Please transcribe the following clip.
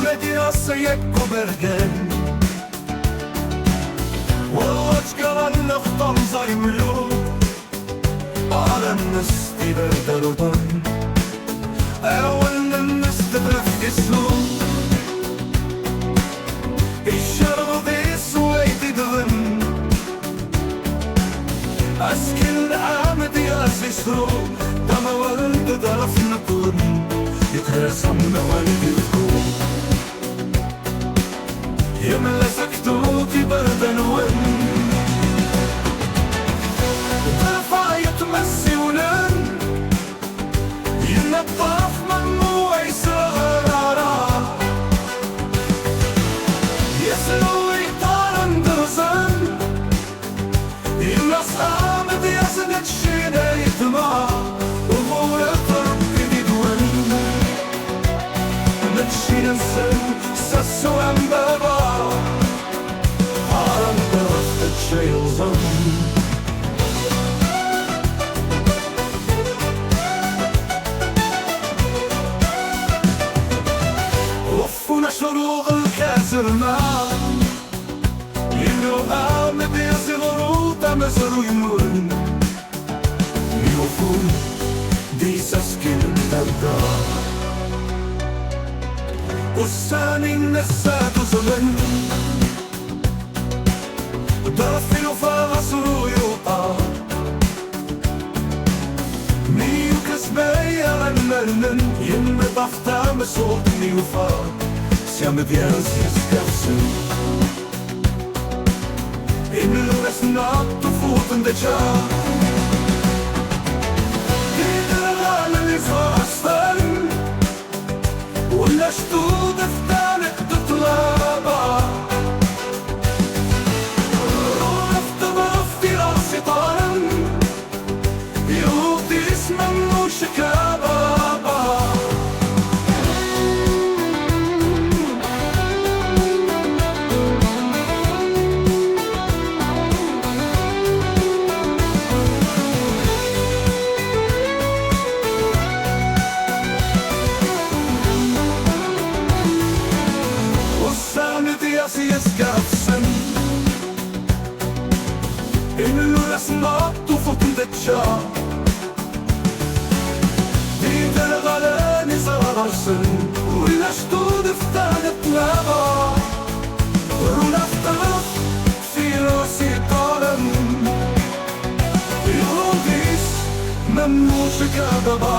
مدرسة وبرقان والله تقرا نختار زي ملوك على الناس تبرد الوطن أول الناس تبرد اسلوب الشرق ذي سويت دغن أسكن عامد يا سيسرو دم ولد ضرف نطلن يترسم والد الكون يملا سكتوتي بردا وين ترفع يتمسي ونن ينطف ممنوع يسهر يسلو يطارن درزن الناس قامت يسند شيدا يتمع وهو يطرب جديد ون نتشي ننسن سسو أمبابا حرم درفت شي وظن وفونا شروق الكاسر معا يلو قامت يصغروا تمسروا يمون يوفون دي سسكن تبدا والثاني النسات زمن درفلوا فغسروا يوطا ميو كسبي غنرنن يم طفتا مسوق نيوفا siamo piansi e scarsi in lunas natto futen de ciò che la li fastan ولا شتود فتانك تطلبا رفت برفتي راسي طارن يوطي اسم وشكابا si scarsen in lunas natto futen de ciò di der galani sararsen ولا شتود فتانت لابا ونفترض في راسي قارن يهوديس ممنوش كذبا